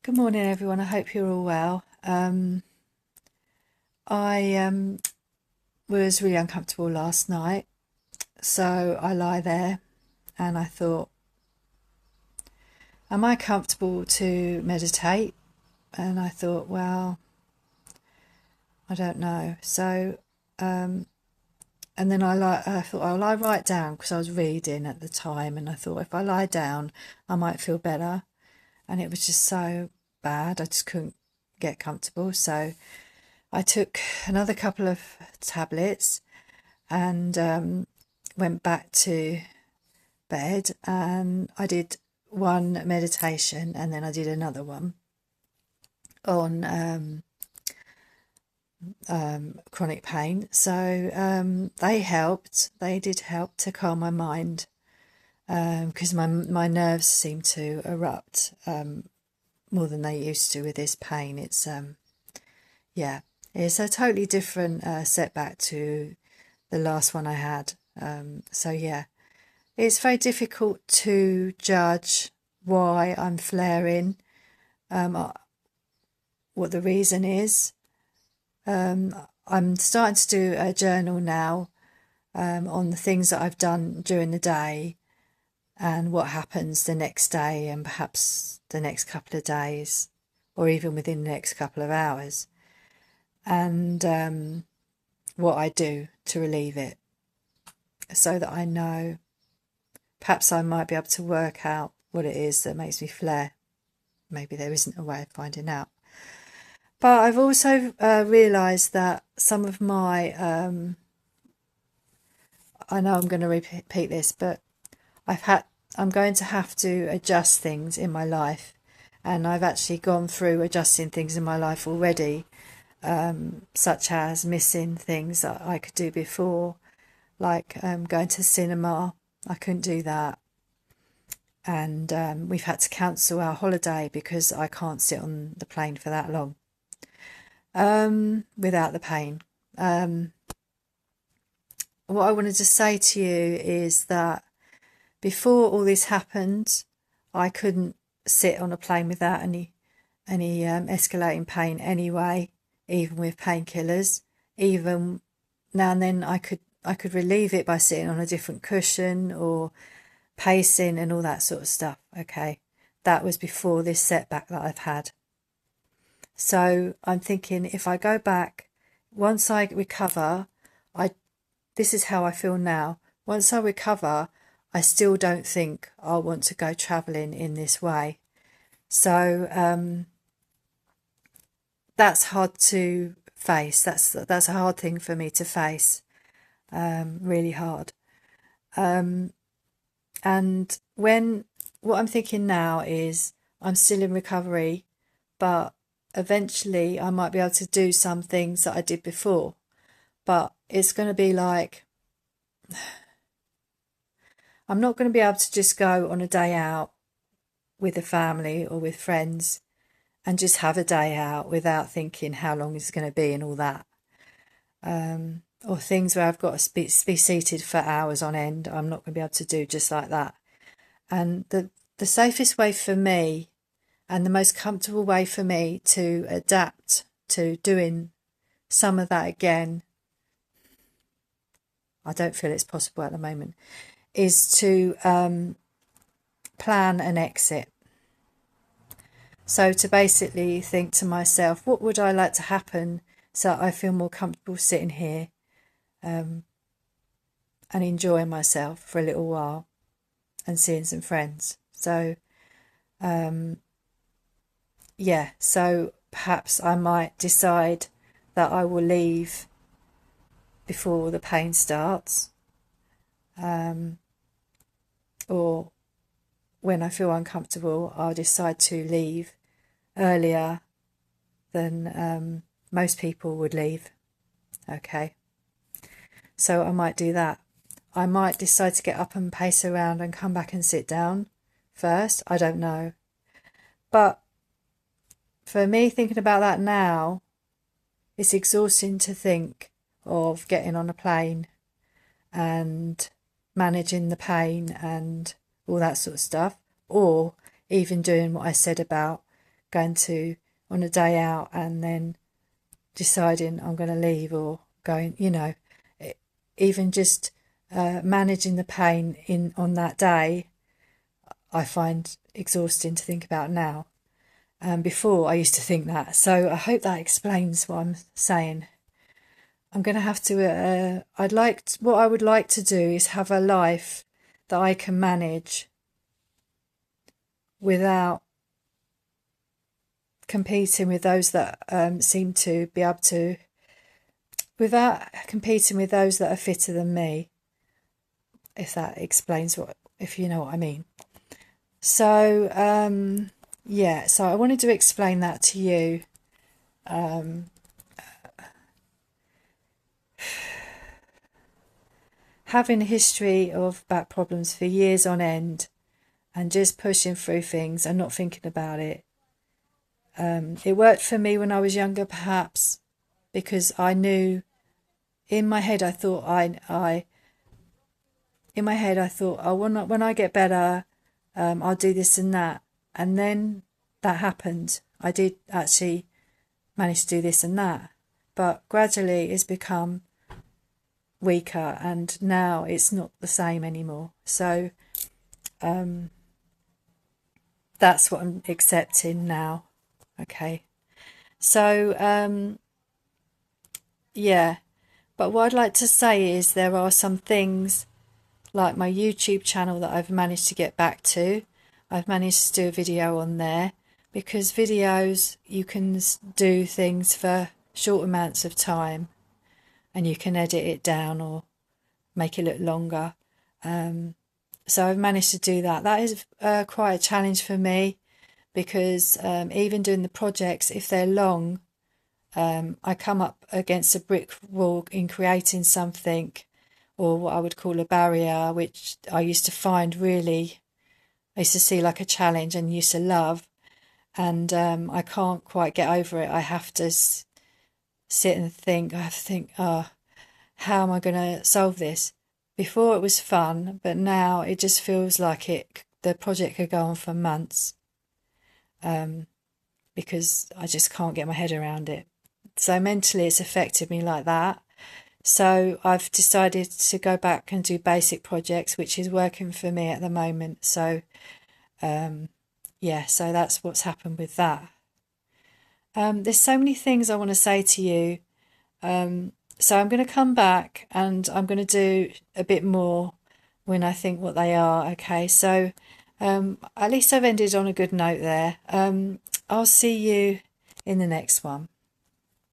Good morning, everyone. I hope you're all well. I was really uncomfortable last night, so I lie there and I thought, am I comfortable to meditate? And I thought, well, I don't know. And then I thought, I'll lie right down because I was reading at the time, and I thought if I lie down, I might feel better. And it was just so bad, I just couldn't get comfortable. So I took another couple of tablets and went back to bed, and I did one meditation and then I did another one on chronic pain. So they did help to calm my mind, because my nerves seem to erupt more than they used to with this pain. It's a totally different setback to the last one I had. It's very difficult to judge why I'm flaring, what the reason is. I'm starting to do a journal now on the things that I've done during the day and what happens the next day and perhaps the next couple of days or even within the next couple of hours, and what I do to relieve it, so that I know perhaps I might be able to work out what it is that makes me flare. Maybe there isn't a way of finding out. But I've also realised that some of my, I know I'm going to repeat this, but I'm going to have to adjust things in my life. And I've actually gone through adjusting things in my life already, such as missing things that I could do before, like going to cinema. I couldn't do that. And we've had to cancel our holiday because I can't sit on the plane for that long without the pain. What I wanted to say to you is that before all this happened, I couldn't sit on a plane without any escalating pain anyway, even with painkillers. Even now and then I could relieve it by sitting on a different cushion or pacing and all that sort of stuff. Okay, that was before this setback that I've had. So I'm thinking, if I go back, once I recover, this is how I feel now. Once I recover, I still don't think I'll want to go travelling in this way. So that's hard to face. That's a hard thing for me to face. Really hard. And what I'm thinking now is I'm still in recovery, but eventually I might be able to do some things that I did before. But it's going to be like, I'm not going to be able to just go on a day out with a family or with friends and just have a day out without thinking how long it's going to be and all that. Or things where I've got to be seated for hours on end. I'm not going to be able to do just like that. And the safest way for me and the most comfortable way for me to adapt to doing some of that again, I don't feel it's possible at the moment, is to plan an exit. So to basically think to myself, what would I like to happen so I feel more comfortable sitting here and enjoying myself for a little while and seeing some friends. So so perhaps I might decide that I will leave before the pain starts, or when I feel uncomfortable, I'll decide to leave earlier than most people would leave. Okay, so I might do that. I might decide to get up and pace around and come back and sit down first. I don't know. But for me, thinking about that now, it's exhausting to think of getting on a plane and managing the pain and all that sort of stuff, or even doing what I said about going to on a day out and then deciding I'm going to leave, or going, even just managing the pain on that day, I find exhausting to think about now. Before I used to think that. So I hope that explains what I'm saying. I'm going to have to, what I would like to do is have a life that I can manage without competing with those that seem to be able to, without competing with those that are fitter than me, if that explains if you know what I mean. So, so I wanted to explain that to you. Having a history of back problems for years on end and just pushing through things and not thinking about it. It worked for me when I was younger, perhaps, because I knew in my head, I thought, oh, when I get better, I'll do this and that. And then that happened. I did actually manage to do this and that. But gradually it's become weaker, and now it's not the same anymore. So that's what I'm accepting now. Okay. So but what I'd like to say is there are some things like my YouTube channel that I've managed to get back to. I've managed to do a video on there, because videos, you can do things for short amounts of time and you can edit it down or make it look longer. So I've managed to do that. That is quite a challenge for me, because even doing the projects, if they're long, I come up against a brick wall in creating something, or what I would call a barrier, which I used to find really, I used to see like a challenge and used to love, and I can't quite get over it. I have to sit and think, how am I going to solve this? Before it was fun, but now it just feels like the project could go on for months, because I just can't get my head around it. So mentally it's affected me like that. So I've decided to go back and do basic projects, which is working for me at the moment. So so that's what's happened with that. There's so many things I want to say to you. So I'm going to come back and I'm going to do a bit more when I think what they are. Okay, so at least I've ended on a good note there. I'll see you in the next one.